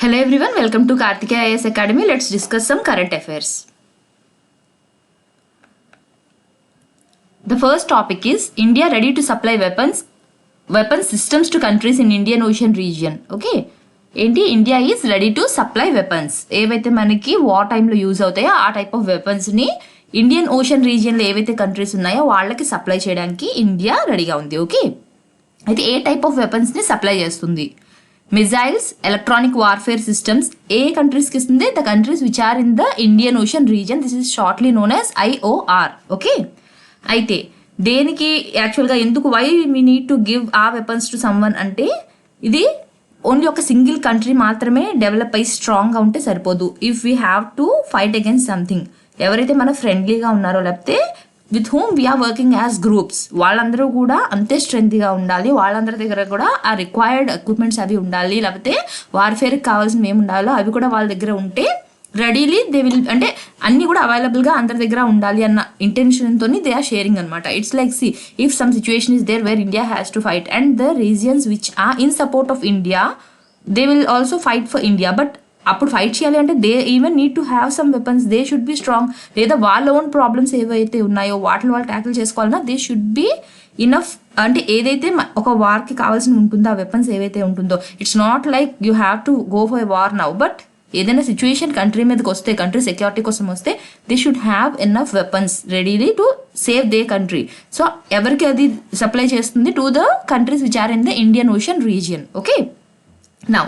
Hello everyone, welcome to Karthikeya IAS Academy. Let's discuss some current affairs. The first topic is India ready to supply weapon systems to countries in Indian Ocean region. Okay. India is ready to supply weapons. ఏవైతే మనకి war టైంలో use అవుతాయో ఆ type of వెపన్స్ని Indian ocean రీజియన్లో ఏవైతే countries ఉన్నాయో వాళ్ళకి supply చేయడానికి India రెడీగా ఉంది. ఓకే, అయితే ఏ టైప్ ఆఫ్ వెపన్స్ని సప్లై చేస్తుంది? మిజైల్స్, ఎలక్ట్రానిక్ వార్ఫేర్ సిస్టమ్స్ ఏ కంట్రీస్కి ఇస్తుంది? The countries which are in the Indian Ocean region. This is shortly known as IOR. Okay, అయితే దేనికి యాక్చువల్గా ఎందుకు why we need to give ఆ వెపన్స్ టు సమ్వన్ అంటే ఇది ఓన్లీ ఒక సింగిల్ కంట్రీ మాత్రమే డెవలప్ అయ్యి స్ట్రాంగ్గా ఉంటే సరిపోదు. If we have to fight against something, ఎవరైతే మన ఫ్రెండ్లీగా ఉన్నారో లేకపోతే with whom we are working as groups వాళ్ళందరూ కూడా అంతే స్ట్రెంత్గా ఉండాలి. వాళ్ళందరి దగ్గర కూడా ఆ రిక్వైర్డ్ ఎక్విప్మెంట్స్ అవి ఉండాలి, లేకపోతే వార్ఫేర్కి కావాల్సిన ఏమి ఉండాలో అవి కూడా వాళ్ళ దగ్గర ఉంటే రెడీలీ దే విల్, అంటే అన్నీ కూడా అవైలబుల్గా అందరి దగ్గర ఉండాలి అన్న ఇంటెన్షన్తో దే ఆర్ షేరింగ్ అనమాట. It's like see if some situation is there where India has to fight and the regions which are in support of India they will also fight for India. But అప్పుడు fight చేయాలి అంటే they even need to have some weapons, they should be strong. లేదా వాళ్ళ own problems ఏవైతే ఉన్నాయో వాటిని వాళ్ళు tackle చేసుకోవాలన్నా దే షుడ్ బి ఇనఫ్. అంటే ఏదైతే ఒక వార్కి కావాల్సి ఉంటుందో ఆ వెపన్స్ ఏవైతే ఉంటుందో, it's not like you have to go for a war now. But ఏదైనా సిచ్యువేషన్ కంట్రీ మీదకి వస్తే, కంట్రీ సెక్యూరిటీ కోసం వస్తే they should have enough weapons readily to save the country. So ఎవరికి అది సప్లై చేస్తుంది? To the countries which are in the Indian Ocean region. Okay, now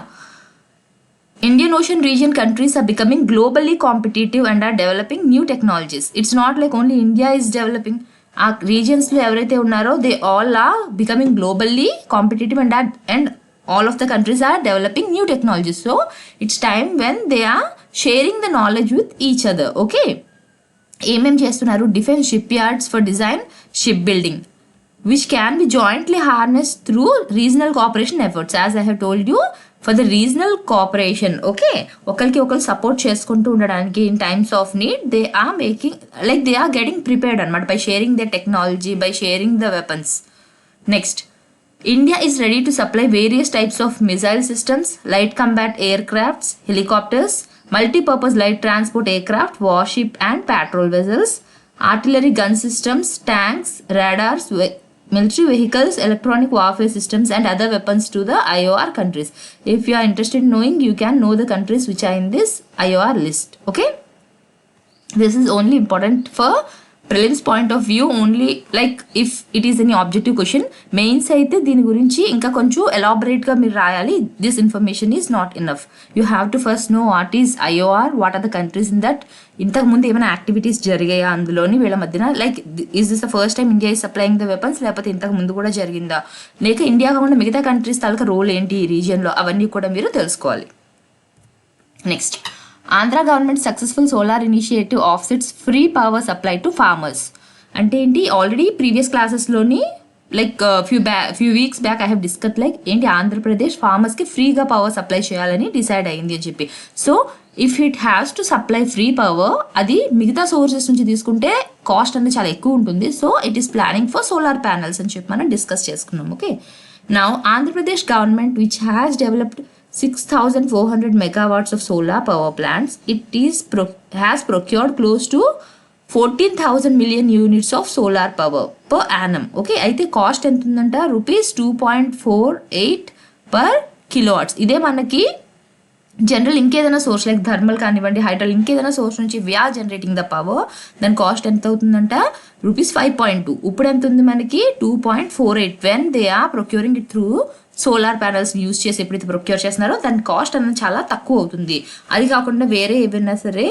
Indian Ocean region countries are becoming globally competitive and are developing new technologies. It's not like only India is developing. ఆ రీజియన్స్లో ఎవరైతే ఉన్నారో they all are becoming globally competitive and all of the countries are developing new technologies. So it's time when they are sharing the knowledge with each other. Okay, ఏమేం చేస్తున్నారు? Defence ship yards for design ship building which can be jointly harnessed through regional cooperation efforts. As I have told you, for the regional cooperation, okay, ఒకరికి ఒకరు support చేసుకుంటూ ఉండడానికి in times of need they are making like they are getting prepared అనమాట by sharing the technology, by sharing the weapons. Next, India is ready to supply various types of missile systems, light combat aircrafts, helicopters, multi-purpose light transport aircraft, warship and patrol vessels, artillery gun systems, tanks, radars, military vehicles, electronic warfare systems and other weapons to the IOR countries. If you are interested in knowing, you can know the countries which are in this IOR list. Okay, this is only important for prelims point of view only, like if it is any objective question. Mains అయితే దీని గురించి ఇంకా కొంచెం ఎలాబరేట్గా మీరు రాయాలి. This information is not enough. You have to first know what is IOR, what are the countries in that. ఇంతకుముందు ఏమైనా యాక్టివిటీస్ జరిగాయా అందులోని వీళ్ళ మధ్యన, like is this the first time India is supplying the weapons, లేకపోతే ఇంతకు ముందు కూడా జరిగిందా, లేక ఇండియా కాకుండా మిగతా కంట్రీస్ తాలూకా రోల్ ఏంటి ఈ రీజియన్లో, అవన్నీ కూడా మీరు తెలుసుకోవాలి. Next, Andhra government successful solar initiative offsets free power supply to farmers. అంటే ఏంటి? ఆల్రెడీ ప్రీవియస్ క్లాసెస్లోని like few weeks back I have discuss like ఏంటి ఆంధ్రప్రదేశ్ ఫార్మర్స్కి ఫ్రీగా పవర్ సప్లై చేయాలని డిసైడ్ అయింది అని చెప్పి. So if it has to supply free power, అది మిగతా సోర్సెస్ నుంచి తీసుకుంటే కాస్ట్ అనేది చాలా ఎక్కువ ఉంటుంది. So it is planning for solar panels అని చెప్పి మనం డిస్కస్ చేసుకున్నాం. Okay, now Andhra Pradesh government which has developed 6,400 megawatts of solar power plants. It has procured close to 14,000 million units of solar power per annum. Okay, అయితే cost ఎంత ఉందంట? ₹2.48 per kilowatts. ఇదే మనకి general ఇంకేదైనా సోర్స్ లైక్ థర్మల్ కానివ్వండి, hydral, ఇంకేదైనా source నుంచి we are generating the power, దాని కాస్ట్ ఎంత అవుతుందంట? ₹5.2. ఇప్పుడు ఎంత ఉంది మనకి? 2.48. When they are procuring it through solar panels use చేసి ఎప్పుడైతే ప్రొక్యూర్ చేస్తున్నారో దాని కాస్ట్ అనేది చాలా తక్కువ అవుతుంది. అది కాకుండా వేరే ఏవైనా సరే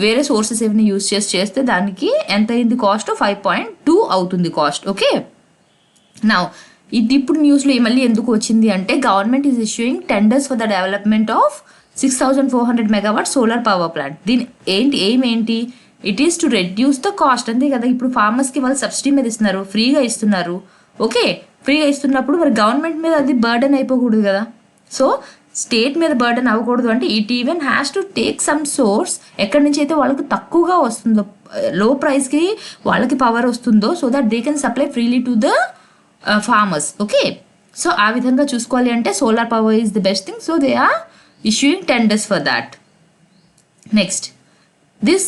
వేరే సోర్సెస్ ఏమైనా యూజ్ చేస్తే దానికి ఎంత అయింది? కాస్ట్ 5.2 అవుతుంది కాస్ట్. ఓకే, నౌ ఇది ఇప్పుడు న్యూస్లో మళ్ళీ ఎందుకు వచ్చింది అంటే government is issuing tenders for the development of 6,400 megawatts solar power plant. దీని ఎయిమ్ ఏంటి? It is to reduce the cost. అంతే కదా, ఇప్పుడు ఫార్మర్స్కి వాళ్ళు సబ్సిడీ మీద ఇస్తున్నారు, ఫ్రీగా ఇస్తున్నారు. ఓకే, ఫ్రీగా ఇస్తున్నప్పుడు మరి గవర్నమెంట్ మీద అది బర్డెన్ అయిపోకూడదు కదా. సో స్టేట్ మీద బర్డెన్ అవ్వకూడదు అంటే it even has to take some source ఎక్కడి నుంచి అయితే వాళ్ళకి తక్కువగా వస్తుందో, లో ప్రైస్కి వాళ్ళకి పవర్ వస్తుందో, so that they can supply freely to the farmers. Okay, so ఆ విధంగా చూసుకోవాలి అంటే solar power is the best thing. So they are issuing tenders for that. Next, this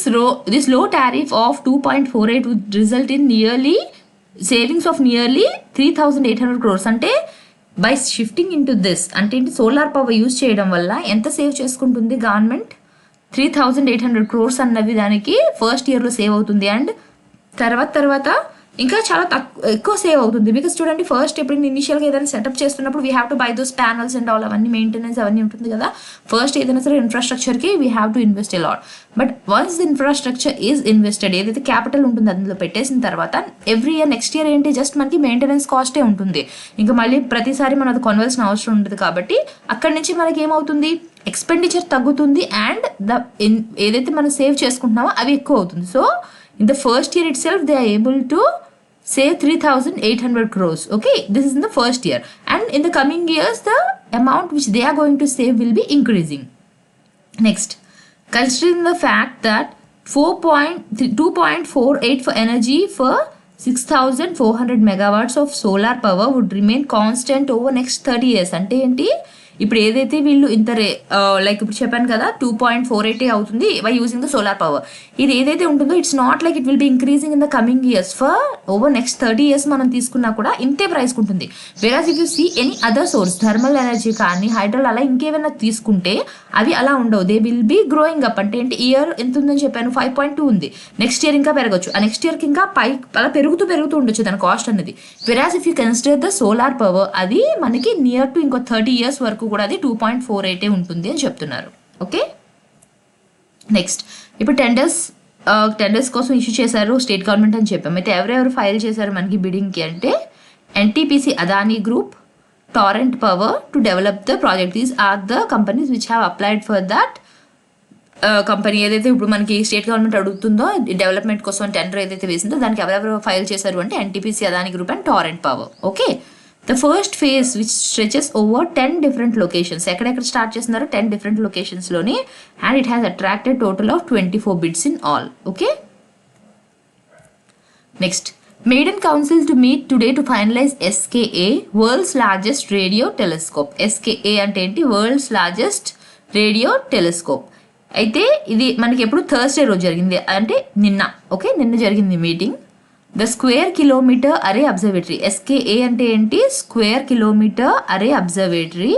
low tariff of 2.48 would result in savings of nearly 3,800 crores. అంటే by shifting in to this అంటే ఏంటి, solar power use చేయడం వల్ల ఎంత save చేసుకుంటుంది government? 3,800 crores అన్నవి దానికి first ఇయర్లో సేవ్ అవుతుంది. అండ్ తర్వాత ఇంకా చాలా ఎక్కువ సేవ్ అవుతుంది. బికాస్ చూడండి, ఫస్ట్ ఎప్పుడు ఇనిషియల్గా ఏదైనా సెటప్ చేస్తున్నప్పుడు we have to buy those panels and all, అవన్నీ మెయింటెనెన్స్ అవన్నీ ఉంటుంది కదా. ఫస్ట్ ఏదైనా సరే ఇన్ఫ్రాస్ట్రక్చర్కి we have to invest a lot. But once the infrastructure is invested, ఏదైతే క్యాపిటల్ ఉంటుందో అందులో పెట్టేసిన తర్వాత ఎవ్రీ ఇయర్ నెక్స్ట్ ఇయర్ ఏంటి, జస్ట్ మనకి మెయింటెనెన్స్ కాస్టే ఉంటుంది. ఇంకా మళ్ళీ ప్రతిసారి మనం అది కొనవలసిన అవసరం ఉంటుంది. కాబట్టి అక్కడి నుంచి మనకి ఏమవుతుంది, ఎక్స్పెండిచర్ తగ్గుతుంది అండ్ ఏదైతే మనం సేవ్ చేసుకుంటున్నామో అవి ఎక్కువ అవుతుంది. So in the first year itself they are able to save 3,800 crores. Okay, this is in the first year, and in the coming years the amount which they are going to save will be increasing. Next, considering the fact that 2.48 for energy for 6,400 megawatts of solar power would remain constant over next 30 years. అంటే ఏంటి, ఇప్పుడు ఏదైతే వీళ్ళు ఇంత like ఇప్పుడు చెప్పాను కదా 2.48 అవుతుంది by using the solar power. ఇది ఏదైతే ఉంటుందో it's not like it will be increasing in the coming years. For over next 30 years మనం తీసుకున్నా కూడా ఇంతే ప్రైస్ ఉంటుంది. Whereas if you see any other source, thermal energy కానీ హైడ్రల్ అలా ఇంకేమైనా తీసుకుంటే అవి అలా ఉండవు. They will be growing up. అంటే ఏంటి, ఇయర్ ఎంత ఉందని చెప్పాను 5.2 ఉంది, నెక్స్ట్ ఇయర్ ఇంకా పెరగచ్చు, ఆ నెక్స్ట్ ఇయర్కి ఇంకా అలా పెరుగుతూ ఉండొచ్చు దాని కాస్ట్ అనేది. వెరాజ్ if you consider the solar power, అది మనకి నియర్ టు ఇంకో 30 years వరకు కూడా అది 2.48 ఉంటుంది అని చెప్తున్నారు. ఓకే, నెక్స్ట్ ఇప్పుడు టెండర్స్ కోసం ఇష్యూ చేశారు స్టేట్ గవర్నమెంట్ అని చెప్పాము. అయితే ఎవరెవరు ఫైల్ చేశారు మనకి బిడ్డింగ్కి అంటే NTPC, Adani group, Torrent Power to develop the project. These are the companies which have applied for that company. ఏదైతే ఇప్పుడు మనకి స్టేట్ గవర్నమెంట్ అడుగుతుందో డెవలప్మెంట్ కోసం టెండర్ ఏదైతే వేసిందో దానికి ఎవరెవరు ఫైల్ చేశారు అంటే NTPC, Adani group and Torrent Power. Okay, the first phase which stretches over 10 different locations. ఎక్కడెక్కడ స్టార్ట్ చేస్తున్నారు 10 different locations లోని, and it has attracted total of 24 bids in all. Okay, next, Maiden Council to meet today to finalize SKA, world's largest radio telescope. SKA అంటే ఏంటి, world's largest radio telescope. అయితే ఇది మనకి ఎప్పుడు Thursday రోజు జరిగింది, అంటే నిన్న. ఓకే, నిన్న జరిగింది మీటింగ్. ద స్క్వేర్ కిలోమీటర్ అరే అబ్జర్వేటరీ, SKA అంటే ఏంటి, స్క్వేర్ కిలోమీటర్ అరే observatory.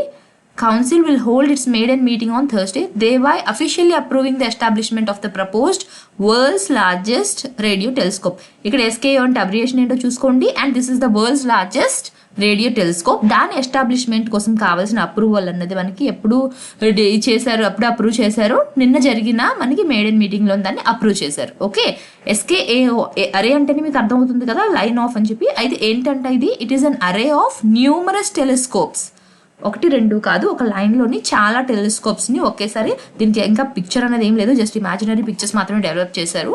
Council will hold it's మేడన్ meeting on Thursday, thereby officially approving the establishment of the proposed world's largest radio telescope. ఇక్కడ SKA అంటే అబ్రియేషన్ ఏంటో చూసుకోండి. And this is the world's largest radio telescope. దాని establishment కోసం కావాల్సిన approval అన్నది మనకి ఎప్పుడు చేశారు, అప్పుడు అప్రూవ్ చేశారు. నిన్న జరిగిన మనకి మేడన్ మీటింగ్లో దాన్ని అప్రూవ్ చేశారు. ఓకే, SKA అరే అంటేనే మీకు అర్థమవుతుంది కదా, లైన్ ఆఫ్ అని చెప్పి. అయితే ఏంటంటే ఇది ఇట్ ఈస్ అన్ అరే ఆఫ్ న్యూమరస్ టెలిస్కోప్స్. 1, 2 కాదు, ఒక లైన్లోని చాలా టెలిస్కోప్స్ని ఒకేసారి. దీనికి ఇంకా పిక్చర్ అనేది ఏం లేదు, జస్ట్ ఇమాజినరీ పిక్చర్స్ మాత్రమే డెవలప్ చేశారు.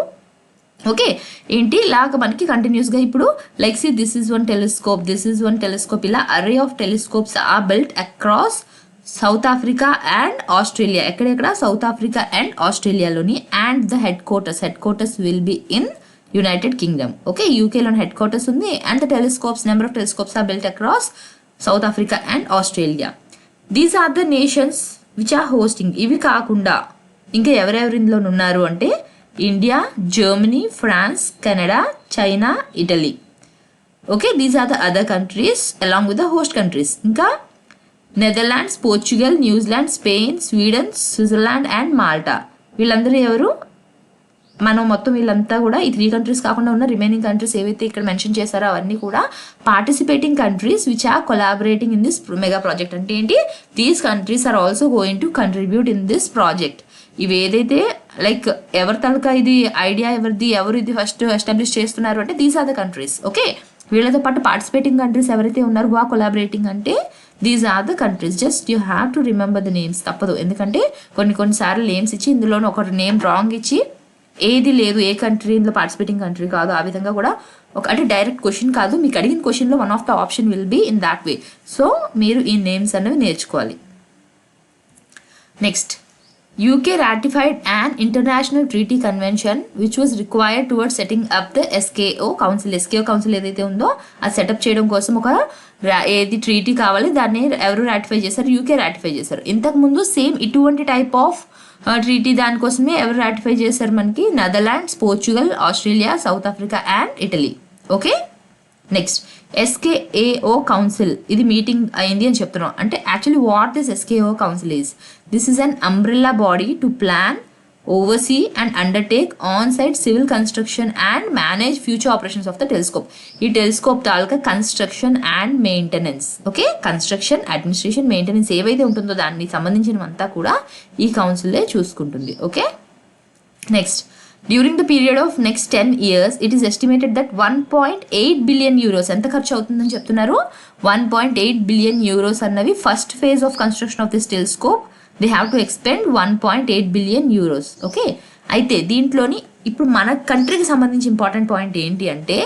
ఓకే, ఏంటి ఇలాగ మనకి కంటిన్యూస్గా ఇప్పుడు like see this is one telescope, this is one telescope, ఇలా array of telescopes are built across South Africa and Australia. ఎక్కడెక్కడ, సౌత్ ఆఫ్రికా అండ్ ఆస్ట్రేలియాలోని. And the headquarters will be in United Kingdom. Okay, యూకేలోని headquarters ఉంది. And the number of telescopes are built across South Africa and Australia. These are the nations which are hosting. ఇవి కాకుండా ఇంకా ఎవరెవరు ఇందులో ఉన్నారు అంటే India, Germany, France, Canada, China, Italy. Okay, these are the other countries along with the host countries. ఇంకా Netherlands, Portugal, New Zealand, Spain, Sweden, Switzerland and Malta. వీళ్ళందరూ ఎవరు, మనం మొత్తం వీళ్ళంతా కూడా ఈ 3 కంట్రీస్ కాకుండా ఉన్న రిమైనింగ్ కంట్రీస్ ఏవైతే ఇక్కడ మెన్షన్ చేశారో అవన్నీ కూడా participating countries which are collaborating in this mega project. అంటే ఏంటి, these countries are also going to contribute in this project. ఇవి ఏదైతే లైక్ ఎవరి తలక ఇది ఐడియా, ఎవరు ఇది ఫస్ట్ ఎస్టాబ్లిష్ చేస్తున్నారు అంటే these are the countries. Okay, వీళ్ళతో పాటు పార్టిసిపేటింగ్ కంట్రీస్ ఎవరైతే ఉన్నారో వా కొలాబరేటింగ్ అంటే these are the countries. Just you have to remember the names, తప్పదు. ఎందుకంటే కొన్నిసార్లు నేమ్స్ ఇచ్చి ఇందులోనే ఒక నేమ్ రాంగ్ ఇచ్చి ఏది లేదు, ఏ కంట్రీ ఇందులో పార్టిసిపేటింగ్ కంట్రీ కాదు, ఆ విధంగా కూడా అంటే డైరెక్ట్ క్వశ్చన్ కాదు, మీకు అడిగిన క్వశ్చన్లో one of the option will be in that way. So మీరు ఈ నేమ్స్ అనేవి నేర్చుకోవాలి. Next, UK ratified an international treaty convention which was required towards setting up the SKO council. SKO council ఏదైతే ఉందో అది సెటప్ చేయడం కోసం ఒక ఏది ట్రీటీ కావాలి, దాన్ని ఎవరు రాటిఫై చేశారు? యూకే రాటిఫై చేశారు. ఇంతకుముందు సేమ్ ఇటువంటి టైప్ ఆఫ్ ట్రీటీ దానికోసమే ఎవరు రాటిఫై చేశారు? మనకి Netherlands, Portugal, Australia, south Africa and Italy. Okay, next SKAO council, ఇది మీటింగ్ అయింది అని చెప్తున్నాం. అంటే actually what this SKAO council is, this is an umbrella body to plan, oversee and undertake on-site civil construction and manage future operations of the telescope. ఈ telescope taluka construction and maintenance, okay, construction, administration, maintenance ఏవైతే ఉంటుందో దానికి సంబంధించినవంతా కూడా ఈ కౌన్సిలే చూసుకుంటుంది. Okay, next during the period of next 10 years it is estimated that 1.8 billion euros ఎంత ఖర్చు అవుతుందని చెప్తున్నారు? 1.8 billion euros అన్నవి first phase of construction of this telescope they have to expend 1.8 billion euros. Okay, అయితే దీంట్లోని ఇప్పుడు మన కంట్రీకి సంబంధించి ఇంపార్టెంట్ పాయింట్ ఏంటి అంటే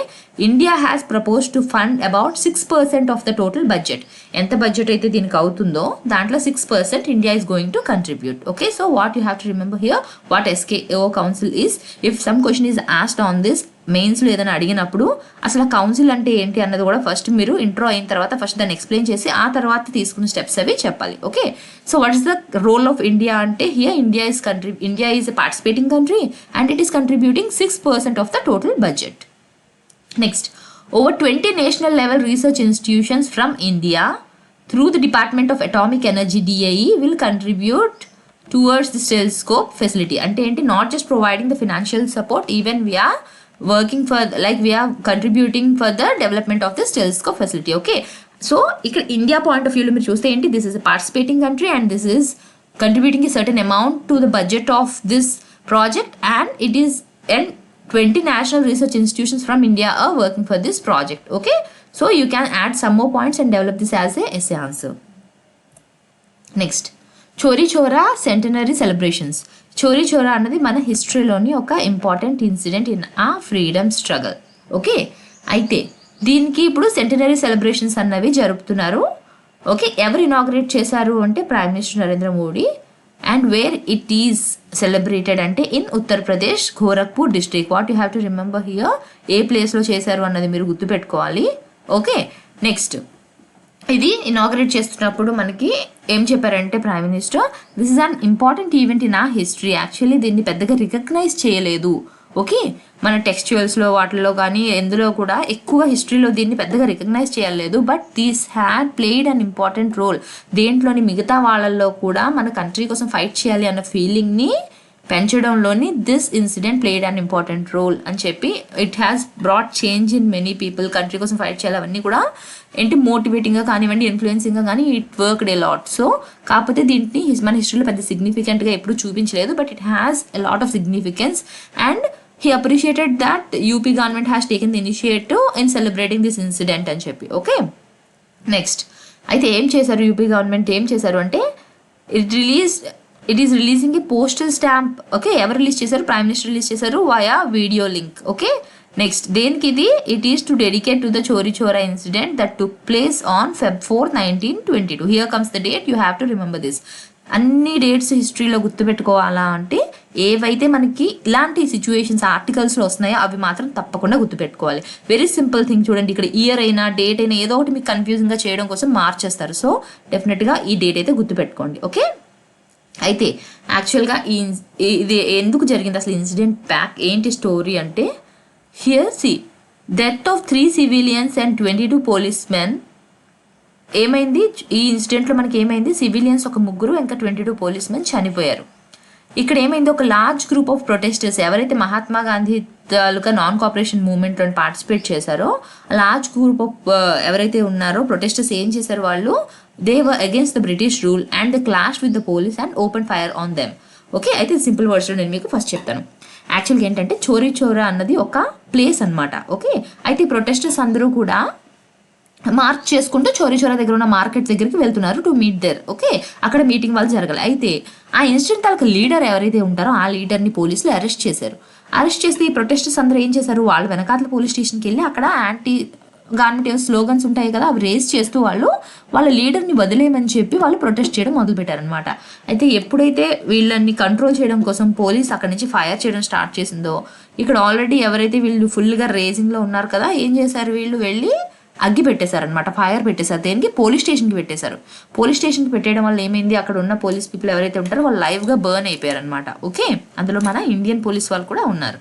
India has propose to fund about 6% of the total budget. ఎంత బడ్జెట్ అయితే దీనికి అవుతుందో దాంట్లో 6% India is going to contribute. Okay, so what you have to remember here what SKO council is. If some question is asked on this మెయిన్స్లో ఏదైనా అడిగినప్పుడు అసలు council అంటే ఏంటి అన్నది కూడా ఫస్ట్ మీరు ఇంట్రో అయిన తర్వాత ఫస్ట్ దాన్ని ఎక్స్ప్లెయిన్ చేసి ఆ తర్వాత తీసుకున్న స్టెప్స్ అవి చెప్పాలి. Okay, so what is the role of India అంటే here India is a participating country and it is contributing 6% of the total budget. Next, over 20 national level research institutions from India through the Department of Atomic Energy DAE will contribute towards this telescope facility. అంటే ఏంటి, not just providing the financial support, even we are working for, like we are contributing for the development of this telescope facility. Okay, so ఇక్కడ India point of వ్యూలో మీరు చూస్తే ఏంటి, this is a participating country and this is contributing a certain amount to the budget of this project and it is and 20 national research institutions from India are working for this project. Okay, so you can add some more points and develop this as a essay answer. Next, చోరీ చోరా centenary celebrations. చోరీ చోరా అన్నది మన హిస్టరీలోని ఒక important incident in ఆ freedom struggle. Okay, అయితే దీనికి ఇప్పుడు centenary celebrations అన్నవి జరుపుతున్నారు. ఓకే, ఎవరు ఇనాగ్రేట్ చేశారు అంటే prime minister Narendra Modi. And where it is celebrated అంటే in Uttar Pradesh, Gorakhpur district. What you have to remember here, ఏ ప్లేస్లో చేశారు అన్నది మీరు గుర్తుపెట్టుకోవాలి. ఓకే, నెక్స్ట్ ఇది ఇనాగ్రేట్ చేస్తున్నప్పుడు మనకి ఏం చెప్పారంటే prime minister, this is an important event in ఆ హిస్టరీ. యాక్చువల్లీ దీన్ని పెద్దగా రికగ్నైజ్ చేయలేదు. ఓకే, మన టెక్స్చువల్స్లో వాటిల్లో కానీ ఎందులో కూడా ఎక్కువ హిస్టరీలో దీన్ని పెద్దగా రికగ్నైజ్ చేయలేదు. But these had played an important role. దేంట్లోని మిగతా వాళ్ళల్లో కూడా మన కంట్రీ కోసం ఫైట్ చేయాలి అన్న ఫీలింగ్ని పెంచడంలోని this incident played an important role అని చెప్పి it has brought change in many people. Country కోసం ఫైట్ చేయాలి అవన్నీ కూడా ఏంటి మోటివేటింగ్గా కానివ్వండి, ఇన్ఫ్లుయెన్సింగ్గా కానీ it worked a lot. So కాకపోతే దీంట్ని మన హిస్టరీలో పెద్ద సిగ్నిఫికెంట్గా ఎప్పుడు చూపించలేదు. But it has a lot of significance and he appreciated that UP government has taken the initiative in celebrating this incident అని చెప్పి. ఓకే, నెక్స్ట్ అయితే ఏం చేశారు యూపీ గవర్నమెంట్, ఏం చేశారు అంటే it is releasing a postal stamp. Okay, ఎవరు release చేశారు? ప్రైమ్ మినిస్టర్ రిలీజ్ చేశారు via video link. Okay, next దేనికి ఇది, it is to dedicate to the Chauri Chaura incident that took place on Feb 4, 1922. Here comes the date, you have to remember this. అన్ని dates హిస్టరీలో గుర్తుపెట్టుకోవాలా అంటే ఏవైతే మనకి ఇలాంటి సిచ్యువేషన్స్ ఆర్టికల్స్లో వస్తున్నాయో అవి మాత్రం తప్పకుండా గుర్తుపెట్టుకోవాలి. వెరీ సింపుల్ థింగ్ చూడండి, ఇక్కడ ఇయర్ అయినా డేట్ అయినా ఏదో ఒకటి మీకు కన్ఫ్యూజింగ్గా చేయడం కోసం మార్చేస్తారు. సో డెఫినెట్గా ఈ డేట్ అయితే గుర్తుపెట్టుకోండి. ఓకే, అయితే యాక్చువల్గా ఇది ఎందుకు జరిగింది అసలు ఇన్సిడెంట్ బ్యాక్ ఏంటి స్టోరీ అంటే here see death of 3 civilians and 22 policemen. ఏమైంది ఈ ఇన్సిడెంట్లో మనకి ఏమైంది, సివిలియన్స్ ఒక 3 ఇంకా 22 పోలీస్మెన్ చనిపోయారు. ఇక్కడ ఏమైంది, ఒక లార్జ్ గ్రూప్ ఆఫ్ ప్రొటెస్టర్స్ ఎవరైతే మహాత్మా గాంధీ తాలూకా నాన్ కోఆపరేషన్ మూవ్మెంట్లో పార్టిసిపేట్ చేశారో లార్జ్ గ్రూప్ ఆఫ్ ఎవరైతే ఉన్నారో ప్రొటెస్టర్స్ ఏం చేశారు, వాళ్ళు they were against the British rule and the clash with the police and open fire on them. Okay, అయితే సింపుల్ వర్డ్స్లో నేను మీకు ఫస్ట్ చెప్తాను. యాక్చువల్గా ఏంటంటే చోరీ చోరా అన్నది ఒక ప్లేస్ అనమాట. ఓకే, అయితే ప్రొటెస్టర్స్ అందరూ కూడా మార్చ్ చేసుకుంటూ చోరీ చోరా దగ్గర ఉన్న మార్కెట్ దగ్గరికి వెళ్తున్నారు టు మీట్ దేర్. ఓకే, అక్కడ మీటింగ్ వాళ్ళు జరగాలి. అయితే ఆ ఇన్సిడెంట్ తాలూకు లీడర్ ఎవరైతే ఉంటారో ఆ లీడర్ని పోలీసులు అరెస్ట్ చేశారు. అరెస్ట్ చేస్తే ఈ ప్రొటెస్టర్స్ అందరూ ఏం చేశారు, వాళ్ళు వెనకాతల పోలీస్ స్టేషన్కి వెళ్ళి అక్కడ గవర్నమెంట్ ఏవో స్లోగన్స్ ఉంటాయి కదా, అవి రేస్ చేస్తూ వాళ్ళ లీడర్ని వదిలేయమని చెప్పి వాళ్ళు ప్రొటెస్ట్ చేయడం మొదలుపెట్టారనమాట. అయితే ఎప్పుడైతే వీళ్ళని కంట్రోల్ చేయడం కోసం పోలీస్ అక్కడి నుంచి ఫైర్ చేయడం స్టార్ట్ చేసిందో, ఇక్కడ ఆల్రెడీ ఎవరైతే వీళ్ళు ఫుల్గా రేసింగ్లో ఉన్నారు కదా, ఏం చేశారు వీళ్ళు వెళ్ళి అగ్గి పెట్టేశారనమాట, ఫైర్ పెట్టేశారు. దేనికి? పోలీస్ స్టేషన్కి పెట్టేశారు. పోలీస్ స్టేషన్కి పెట్టేయడం వల్ల ఏమైంది, అక్కడ ఉన్న పోలీస్ పీపుల్ ఎవరైతే ఉంటారో వాళ్ళు లైవ్గా బర్న్ అయిపోయారనమాట. ఓకే, అందులో మన ఇండియన్ పోలీస్ వాళ్ళు కూడా ఉన్నారు.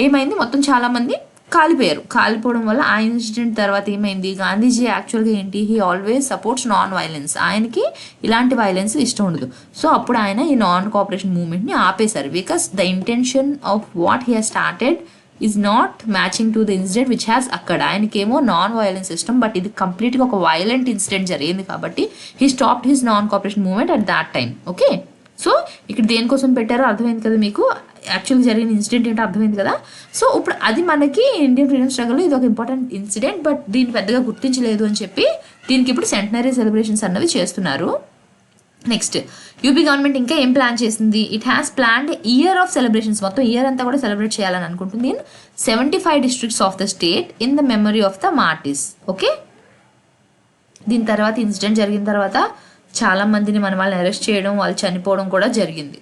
ఏమైంది, మొత్తం చాలా మంది కాలిపోయారు. కాలిపోవడం వల్ల ఆ ఇన్సిడెంట్ తర్వాత ఏమైంది, గాంధీజీ యాక్చువల్గా ఏంటి, he always supports non violence, ఆయనకి ఇలాంటి వైలెన్స్ ఇష్టం ఉండదు. సో అప్పుడు ఆయన ఈ నాన్ కోఆపరేషన్ మూవ్మెంట్ని ఆపేశారు. Because the intention of what he has started is not matching to the incident which has అక్కడ. ఆయనకేమో నాన్ వైలెన్స్ సిస్టమ్, బట్ ఇది కంప్లీట్గా ఒక వైలెంట్ ఇన్సిడెంట్ జరిగింది కాబట్టి he stopped his non cooperation movement at that time. Okay, so ఇక్కడ దేనికోసం పెట్టారో అర్థమైంది కదా మీకు, యాక్చువల్గా జరిగిన ఇన్సిడెంట్ ఏంటో అర్థమైంది కదా. సో ఇప్పుడు అది మనకి ఇండియన్ ఫ్రీడమ్ స్ట్రగల్లో ఇది ఒక ఇంపార్టెంట్ ఇన్సిడెంట్, బట్ దీన్ని పెద్దగా గుర్తించలేదు అని చెప్పి దీనికి ఇప్పుడు సెంటనరీ సెలబ్రేషన్స్ అన్నవి చేస్తున్నారు. నెక్స్ట్, యూపీ గవర్నమెంట్ ఇంకా ఏం ప్లాన్ చేసింది, it has planned year of celebrations, మొత్తం ఇయర్ అంతా కూడా సెలబ్రేట్ చేయాలని అనుకుంటుంది in 75 districts of the state in the memory of the martyrs. Okay, దీని తర్వాత ఇన్సిడెంట్ జరిగిన తర్వాత చాలా మందిని మన వాళ్ళని అరెస్ట్ చేయడం, వాళ్ళు చనిపోవడం కూడా జరిగింది.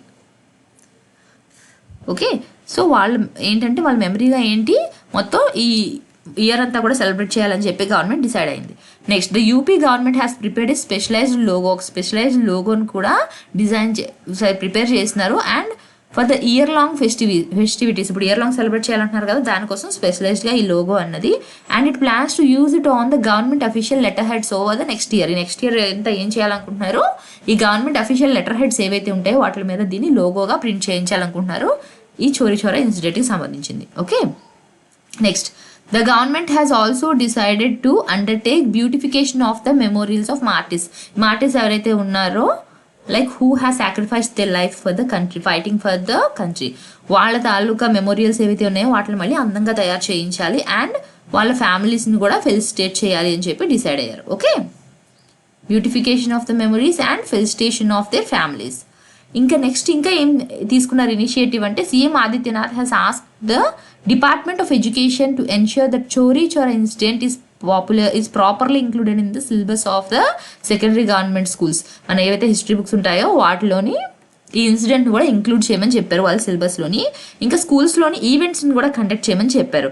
ఓకే, సో వాళ్ళు ఏంటంటే వాళ్ళ మెమరీగా ఏంటి మొత్తం ఈ ఇయర్ అంతా కూడా సెలబ్రేట్ చేయాలని చెప్పి గవర్నమెంట్ డిసైడ్ అయింది. Next, the UP government has prepared a specialised logo, ఒక స్పెషలైజ్డ్ లోగోని కూడా ప్రిపేర్ చేస్తున్నారు. And for the year long festivities, ఇప్పుడు ఇయర్ లాంగ్ సెలబ్రేట్ చేయాలంటున్నారు కదా, దానికోసం స్పెషలైజ్డ్గా ఈ లోగో అన్నది. And it plans to use it on the government official letter heads over the next year. ఈ నెక్స్ట్ ఇయర్ ఎంత ఏం చేయాలనుకుంటున్నారు, ఈ గవర్నమెంట్ అఫీషియల్ లెటర్ హెడ్స్ ఏవైతే ఉంటాయో వాటి మీద దీన్ని లోగోగా ప్రింట్ చేయించాలనుకుంటున్నారు, ఈ చోరీ చోరా ఇన్సిడెంట్కి సంబంధించింది. Okay, next, the government has also decided to undertake beautification of the memorials of martyrs. Martyrs ఎవరైతే ఉన్నారో, like who has sacrificed their life for the country, fighting for the country, వాళ్ళ తాలూకా మెమోరియల్స్ ఏవైతే ఉన్నాయో వాటిని మళ్ళీ అందంగా తయారు చేయించాలి అండ్ వాళ్ళ ఫ్యామిలీస్ని కూడా ఫెలిసిటేట్ చేయాలి అని చెప్పి డిసైడ్ అయ్యారు. Okay, beautification of the memories and felicitation of their families. ఇంకా నెక్స్ట్ ఇంకా ఏం తీసుకున్నారు ఇనిషియేటివ్ అంటే, CM Adityanath has asked the department of education to ensure that చోరీ Chaura incident is properly included in the syllabus of the secondary government schools. మన ఏవైతే history books ఉంటాయో వాటిలోని ఈ ఇన్సిడెంట్ కూడా ఇంక్లూడ్ చేయమని చెప్పారు వాళ్ళ సిలబస్లోని. ఇంకా స్కూల్స్లోని ఈవెంట్స్ని కూడా కండక్ట్ చేయమని చెప్పారు.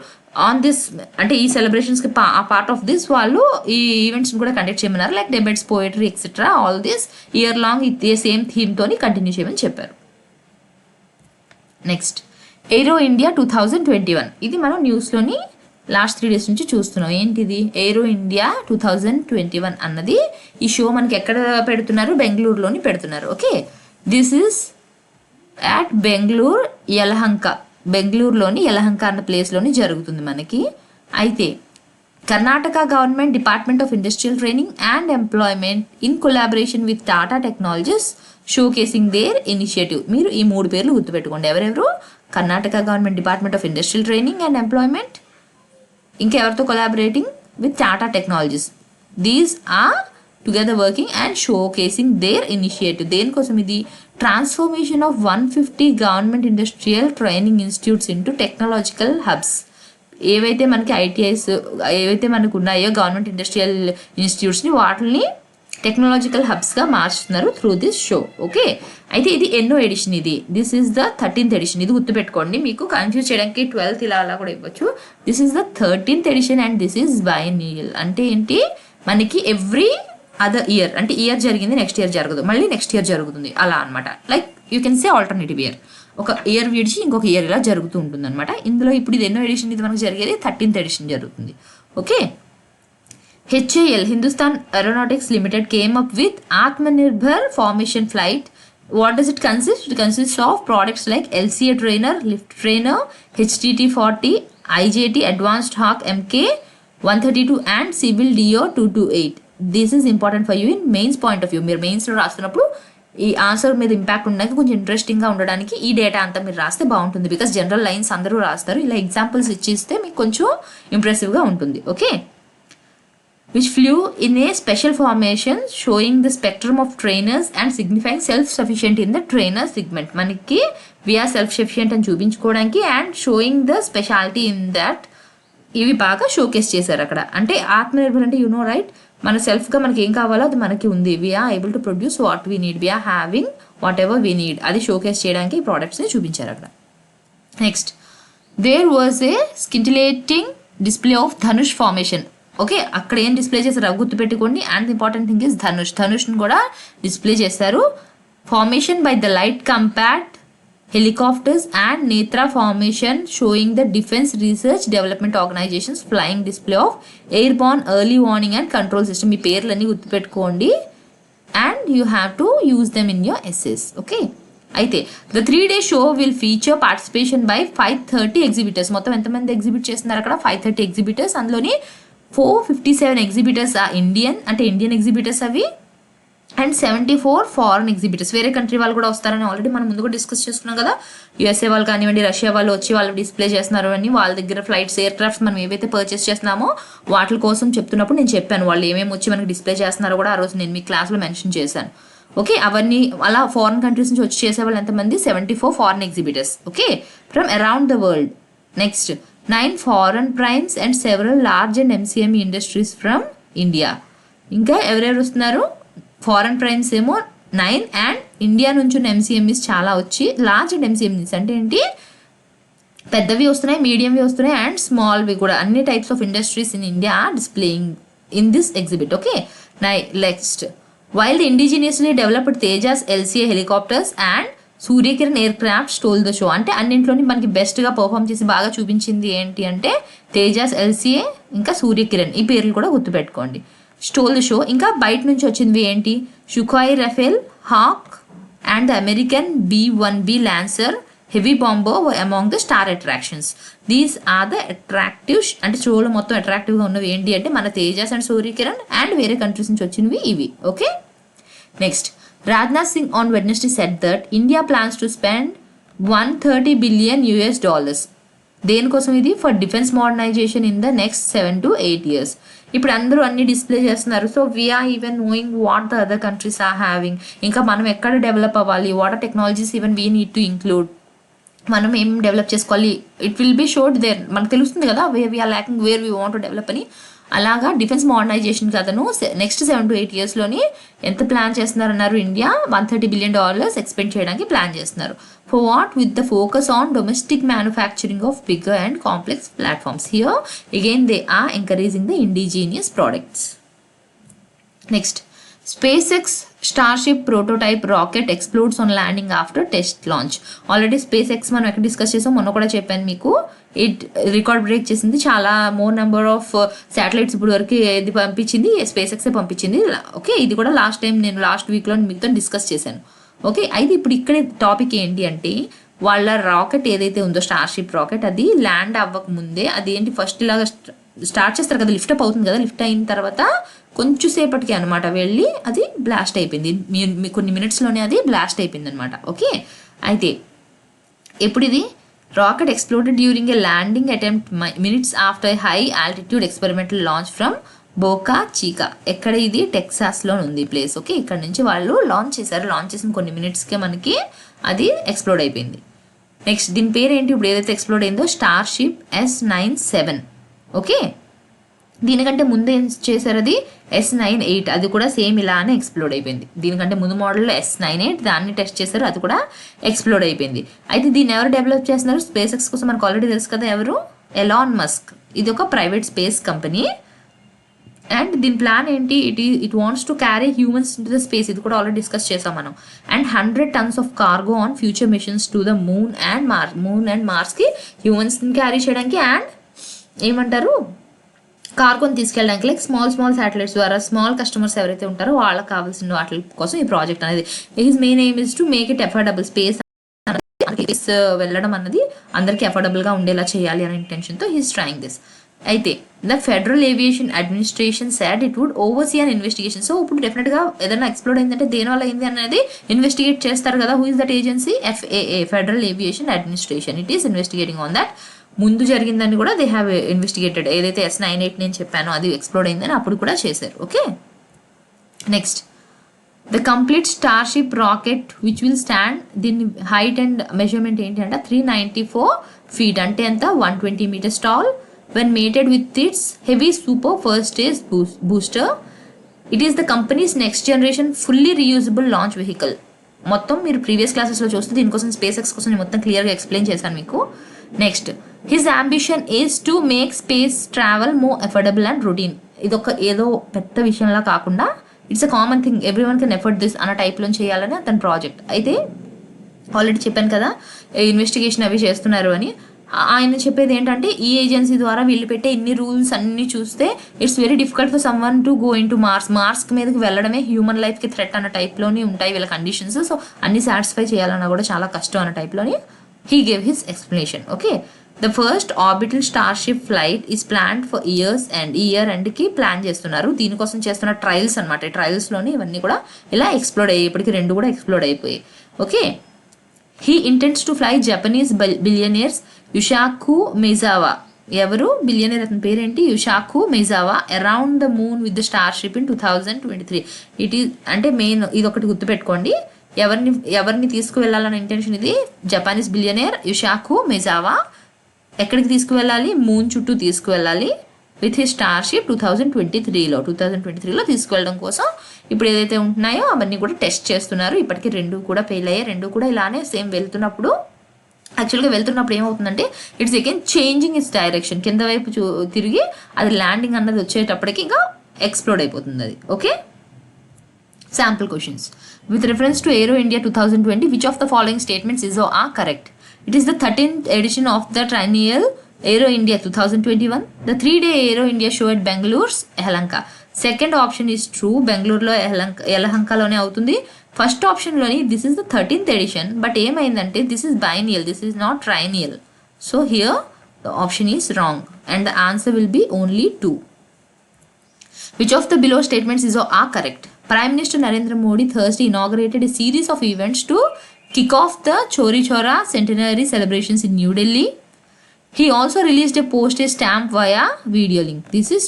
ఆన్ దిస్ అంటే ఈ సెలబ్రేషన్స్కి పార్ట్ ఆఫ్ దిస్ వాళ్ళు ఈ ఈవెంట్స్ని కూడా కండక్ట్ చేయమన్నారు, like debates, poetry etcetera, all this year long ఇదే సేమ్ థీమ్తోని కంటిన్యూ చేయమని చెప్పారు. నెక్స్ట్, ఏరో ఇండియా 2021, ఇది మనం న్యూస్లోని లాస్ట్ 3 days నుంచి చూస్తున్నాం. ఏంటిది, ఏరో ఇండియా 2021 అన్నది ఈ షో మనకి ఎక్కడ పెడుతున్నారు, బెంగళూరులోని పెడుతున్నారు. Okay, this is at Bengaluru Yelahanka, బెంగళూరులోని యలహంక అన్న ప్లేస్లోని జరుగుతుంది మనకి. అయితే Karnataka government department of industrial training and employment in collaboration with Tata Technologies showcasing their initiative. మీరు ఈ 3 పేర్లు గుర్తుపెట్టుకోండి. ఎవరెవరు, Karnataka government department of industrial training and employment, ఇంకా ఎవరితో collaborating with Tata Technologies. These are together working and showcasing their initiative. దేనికోసం ఇది, transformation of 150 government industrial training institutes into technological hubs. ఏవైతే మనకి ఐటీఐస్ ఏవైతే మనకు ఉన్నాయో గవర్నమెంట్ ఇండస్ట్రియల్ ఇన్స్టిట్యూట్స్ని వాటిని టెక్నాలజికల్ హబ్స్గా మార్చుతున్నారు త్రూ దిస్ షో. ఓకే, అయితే ఇది ఎన్నో ఎడిషన్, ఇది this is the 13th edition. ఇది గుర్తుపెట్టుకోండి, మీకు కన్ఫ్యూజ్ చేయడానికి 12th ఇలా అలా కూడా ఇవ్వచ్చు. This is the 13th edition and this is biennial. అంటే ఏంటి, మనకి ఎవ్రీ అదర్ ఇయర్, అంటే ఇయర్ జరిగింది నెక్స్ట్ ఇయర్ జరగదు, మళ్ళీ నెక్స్ట్ ఇయర్ జరుగుతుంది అలా అనమాట. Like you can say alternative year, ఒక ఇయర్ విడిచి ఇంకొక ఇయర్ ఇలా జరుగుతూ ఉంటుంది అనమాట. ఇందులో ఇప్పుడు ఇది ఎన్నో ఎడిషన్, ఇది మనకు జరిగేది 13th ఎడిషన్ జరుగుతుంది. Okay, HAL, Hindustan Aeronautics Limited, came up with Atmanirbhar Formation Flight. What does it consist? It consists of products like LCA trainer, lift trainer, HTT-40, IJT Advanced Hawk MK-132 and Civil DO 228. This is important for you in mains point of view. మీరు మెయిన్స్లో రాస్తున్నప్పుడు ఈ answer మీద impact ఉండడానికి కొంచెం ఇంట్రెస్టింగ్గా ఉండడానికి ఈ డేటా అంతా మీరు రాస్తే బాగుంటుంది. బికాస్ జనరల్ లైన్స్ అందరూ రాస్తారు, ఇలా ఎగ్జాంపుల్స్ ఇచ్చిస్తే మీకు కొంచెం ఇంప్రెసివ్గా ఉంటుంది. Okay, which flew in a special formation showing the spectrum of trainers and signifying self-sufficient in the trainer segment. మనకి we are self-sufficient అని చూపించుకోవడానికి and showing the specialty in that ఇవి బాగా షోకేస్ చేశారు అక్కడ. అంటే ఆత్మనిర్భర్ అంటే రైట్, మన సెల్ఫ్గా మనకి ఏం కావాలో అది మనకి ఉంది. We're able to produce what we need, we're having whatever we need, అది షోకేస్ చేయడానికి ఈ ప్రోడక్ట్స్ని చూపించారు అక్కడ. Next, there was a scintillating display of Dhanush formation. Okay, అక్కడ ఏం డిస్ప్లే చేశారు గుర్తుపెట్టుకోండి. అండ్ ఇంపార్టెంట్ థింగ్ ఇస్ ధనుష్ని కూడా డిస్ప్లే చేశారు. Formation by the light compact helicopters and Netra formation showing the Defense Research Development Organization's flying display of airborne early warning and control system. ఈ పేర్లన్నీ గుర్తుపెట్టుకోండి and you have to use them in your essays. Okay, అయితే the 3-day show will feature participation by 530 exhibitors. మొత్తం ఎంతమంది exhibit చేస్తున్నారు అక్కడ? 530 exhibitors. అందులోని 457 exhibitors Indian, అంటే ఇండియన్ ఎగ్జిబిటర్స్ అవి. అండ్ 74 ఫారెన్ ఎగ్జిబిటర్స్, వేరే కంట్రీ వాళ్ళు కూడా వస్తారని ఆల్రెడీ మనం ముందు కూడా డిస్కస్ చేసుకున్నాం కదా. యూఎస్ఏ వాళ్ళు కానివ్వండి, రష్యా వాళ్ళు వచ్చి వాళ్ళు డిస్ప్లే చేస్తున్నారు అని, వాళ్ళ దగ్గర ఫ్లైట్స్, ఎయిర్ క్రాఫ్ట్స్ మనం ఏవైతే పర్చేస్ చేస్తున్నామో వాటి కోసం చెప్తున్నప్పుడు నేను చెప్పాను వాళ్ళు ఏమేమి వచ్చి మనకి డిస్ప్లే చేస్తున్నారో కూడా ఆ రోజు నేను మీ క్లాస్లో మెన్షన్ చేశాను. ఓకే, అవన్నీ అలా ఫారెన్ కంట్రీస్ నుంచి వచ్చి చేసేవాళ్ళు ఎంతమంది? 74 foreign exhibitors. Okay, from around the world. Next, 9 foreign primes and several large and MSME industries from India. ఇంకా ఎవరెవరు వస్తున్నారు? ఫారెన్ ప్రైమ్స్ ఏమో 9 అండ్ ఇండియా నుంచి ఉన్న ఎంసీఎంఈస్ చాలా వచ్చి, లార్జ్ అండ్ ఎంసీఎంఈస్ అంటే ఏంటి? పెద్దవి వస్తున్నాయి, మీడియంవి వస్తున్నాయి అండ్ స్మాల్వి కూడా, అన్ని types of industries in India displaying in this exhibit. Okay, next, while the indigenously developed Tejas LCA helicopters and Surya Kiran air craft stole the show. అంటే అన్నింట్లోని మనకి బెస్ట్గా పర్ఫామ్ చేసి బాగా చూపించింది ఏంటి అంటే తేజాస్ ఎల్సీఏ ఇంకా సూర్యకిరణ్, ఈ పేర్లు కూడా గుర్తుపెట్టుకోండి. Stole the show. ఇంకా బయట నుంచి వచ్చింది ఏంటి? Sukhoi Rafale, Hawk and the American B-1B Lancer heavy bomber among the star attractions. These are the attractive, అంటే షోలో మొత్తం అట్రాక్టివ్గా ఉన్నవి ఏంటి అంటే మన తేజాస్ అండ్ సూర్యకిరణ్ అండ్ వేరే కంట్రీస్ నుంచి వచ్చినవి ఇవి. Okay, next, Rajnath Singh on Wednesday said that India plans to spend $130 billion. దేనికోసం ఇది? For defence modernisation in the next 7 to 8 years. ఇప్పుడు అందరూ అన్ని డిస్ప్లే చేస్తున్నారు. So we are even knowing what the other countries are having. ఇంకా మనం ఎక్కడ డెవలప్ అవ్వాలి, what are technologies even we need to include, మనం ఏం డెవలప్ చేసుకోవాలి, it will be showed there. మనకు తెలుస్తుంది కదా where we are lacking, where we want to develop అని. అలాగా డిఫెన్స్ మోడర్నైజేషన్ కథను నెక్స్ట్ 7 to 8 yearsలోని ఎంత ప్లాన్ చేస్తున్నారన్నారు? ఇండియా $130 బిలియన్ ఎక్స్పెండ్ చేయడానికి ప్లాన్ చేస్తున్నారు. For what? With the focus on domestic manufacturing of bigger and complex platforms. Here again they are encouraging the indigenous products. Next, SpaceX Starship prototype rocket explodes on landing after test launch. Already SpaceX మనం ఎక్కడ discuss చేసాం, మొన్న కూడా చెప్పాను మీకు. It record break చేసింది, చాలా more number of satellites ఇప్పుడు వరకు ఏది పంపించింది? SpaceX పంపించింది. ఓకే, ఇది కూడా లాస్ట్ టైం నేను లాస్ట్ వీక్లో మీతో డిస్కస్ చేశాను. ఓకే, అయితే ఇప్పుడు ఇక్కడ టాపిక్ ఏంటి అంటే వాళ్ళ రాకెట్ ఏదైతే ఉందో స్టార్షిప్ రాకెట్, అది ల్యాండ్ అవ్వక ముందే అది ఏంటి ఫస్ట్ ఇలాగా స్టార్ట్ చేస్తారు కదా, లిఫ్ట్ అప్ అవుతుంది కదా, లిఫ్ట్ అయిన తర్వాత కొంచెం సేపటికి అనమాట వెళ్ళి అది బ్లాస్ట్ అయిపోయింది. కొన్ని మినిట్స్లోనే అది బ్లాస్ట్ అయిపోయింది అనమాట. ఓకే, అయితే ఎప్పుడు ఇది rocket exploded during a landing attempt minutes after high altitude experimental launch from Boca Chica. ఎక్కడ ఇది? టెక్సాస్లో ఉంది ప్లేస్. ఓకే, ఇక్కడ నుంచి వాళ్ళు లాంచ్ చేశారు. లాంచ్ చేసిన కొన్ని మినిట్స్కే మనకి అది ఎక్స్ప్లోడ్ అయిపోయింది. నెక్స్ట్, దీని పేరు ఏంటి? ఇప్పుడు ఏదైతే ఎక్స్ప్లోడ్ అయిందో స్టార్షిప్ S97. ఓకే, దీనికంటే ముందు ఏం చేశారు? అది S98, అది కూడా సేమ్ ఇలానే ఎక్స్ప్లోడ్ అయిపోయింది. దీనికంటే ముందు మోడల్లో S98, దాన్ని టెస్ట్ చేశారు, అది కూడా ఎక్స్ప్లోడ్ అయిపోయింది. అయితే దీన్ని ఎవరు డెవలప్ చేస్తున్నారు? SpaceX కోసం మనకు ఆల్రెడీ తెలుసు కదా ఎవరు? Elon Musk. ఇది ఒక ప్రైవేట్ స్పేస్ కంపెనీ. అండ్ దీని ప్లాన్ ఏంటి? It wants to carry humans into the space. ఇది కూడా ఆల్రెడీ డిస్కస్ చేసాం మనం. And 100 tons of cargo on future missions to the moon and మార్స్కి హ్యూమన్స్ని క్యారీ చేయడానికి అండ్ ఏమంటారు కార్గోని తీసుకెళ్ళడానికి, లైక్ స్మాల్ శాటిలైట్స్ ద్వారా స్మాల్ కస్టమర్స్ ఎవరైతే ఉంటారో వాళ్ళకి కావాల్సిన వాటి కోసం ఈ ప్రాజెక్ట్ అనేది. His main aim is to make it affordable. Space వెళ్ళడం అన్నది అందరికీ అఫోర్డబుల్గా ఉండేలా చేయాలి అనే ఇంటెన్షన్తో హీస్ ట్రయింగ్ దిస్. అయితే the federal aviation administration said it would oversee an investigation. So ఇప్పుడు డెఫినెట్గా ఏదైనా ఎక్స్ప్లోడ్ అయిందంటే దేనివల్ల అయింది అనేది ఇన్వెస్టిగేట్ చేస్తారు కదా. Who is that agency? FAA, federal aviation administration. It is investigating on that. ముందు జరిగిందని కూడా దే హ్యావ్ ఇన్వెస్టిగేటెడ్. ఏదైతే S98 నేను చెప్పానో అది ఎక్స్ప్లోడ్ అయిందని అప్పుడు కూడా చేశారు. Okay, next, the complete Starship rocket which will stand, దీని హైట్ అండ్ మెజర్మెంట్ ఏంటి అంటే 394 feet, అంటే ఎంత 120 meters tall, when mated with its heavy super first stage booster. It is the company's next generation fully reusable launch vehicle. మొత్తం మీరు previous క్లాసెస్లో చూస్తే దీనికోసం స్పేస్ ఎక్స్ కోసం నేను మొత్తం క్లియర్గా ఎక్స్ప్లెయిన్ చేశాను మీకు. Next, his ambition is to make space travel more affordable and routine. ఇదొక ఏదో పెద్ద విషయంలా కాకుండా it's a common thing, every one can effort this అన్న టైప్లో చేయాలని అతని ప్రాజెక్ట్. అయితే ఆల్రెడీ చెప్పాను కదా ఇన్వెస్టిగేషన్ అవి చేస్తున్నారు అని. ఆయన చెప్పేది ఏంటంటే ఈ ఏజెన్సీ ద్వారా వీళ్ళు పెట్టే ఇన్ని రూల్స్ అన్ని చూస్తే it's very difficult for someone to go in to Mars మీదకి వెళ్ళడమే హ్యూమన్ లైఫ్కి థ్రెట్ అన్న టైప్లోని ఉంటాయి వీళ్ళ కండిషన్స్. సో అన్ని సాటిస్ఫై చేయాలన్నా కూడా చాలా కష్టం అన్న టైప్లోని he gave his explanation. Okay, the first orbital Starship flight is planned for years and ఈ ఇయర్ ఎండ్కి ప్లాన్ చేస్తున్నారు. దీనికోసం చేస్తున్న ట్రయల్స్ అనమాట. ట్రయల్స్లోని ఇవన్నీ కూడా ఇలా ఎక్స్ప్లోడ్ అయ్యాయి. ఇప్పటికి 2 కూడా ఎక్స్ప్లోడ్ అయిపోయాయి. Okay, he intends to fly Japanese billionaires Yushaku Maezawa. ఎవరు బిలియనర్ అతని పేరేంటి? Yusaku Maezawa around the moon with the Starship in 2023. It is అంటే మెయిన్ ఇది ఒకటి గుర్తుపెట్టుకోండి. ఎవరిని తీసుకువెళ్ళాలన్న ఇంటెన్షన్ ఇది. జపానీస్ బిలియనర్ యుషాకు మెజావా ఎక్కడికి తీసుకువెళ్ళాలి? మూన్ చుట్టూ తీసుకువెళ్ళాలి విత్ హిస్ స్టార్షిప్ 2023లో తీసుకువెళ్ళడం కోసం ఇప్పుడు ఏదైతే ఉంటున్నాయో అవన్నీ కూడా టెస్ట్ చేస్తున్నారు. ఇప్పటికీ 2 కూడా ఫెయిల్ అయ్యాయి. 2 కూడా ఇలానే సేమ్ వెళ్తున్నప్పుడు ఏమవుతుందంటే it's again changing it's direction. కింద వైపు తిరిగి అది ల్యాండింగ్ అన్నది వచ్చేటప్పటికి ఇంకా ఎక్స్ప్లోడ్ అయిపోతుంది అది. Okay, sample questions. With reference to Aero India 2020, which of the following statements is are correct? It is the 13th edition of the triennial Aero India 2021. The 3-day Aero India show at Bangalore's Yelahanka. Second option is true. Bangalore Yelahankaloనే అవుతుంది. First option లోని this is the 13th edition, but ఏమైందంటే this is biennial, this is not triennial. So here the option is wrong and the answer will be only 2. Which of the below statements is or are correct? Prime Minister Narendra Modi Thursday inaugurated a series of events to kick off the Chori Chora centenary celebrations in New Delhi. He also released a postage stamp via video link. This is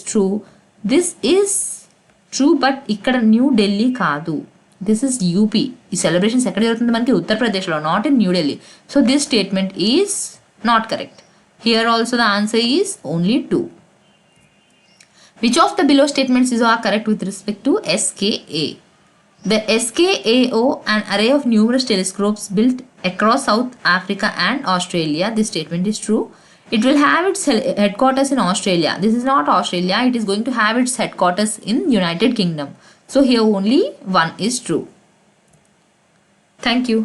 true, but ikkada New Delhi kaadu, this is UP. ఈ celebrations ఎక్కడ జరుగుతుంది మనకి? ఉత్తరప్రదేశ్లో, not in new Delhi. So this statement is not correct. Here also the answer is only 2. Which of the below statements is are correct with respect to SKA? The SKAO, an array of numerous telescopes built across South Africa and Australia. This statement is true. It will have its headquarters in Australia. This is not Australia. It is going to have its headquarters in United Kingdom. So here only 1 is true. Thank you.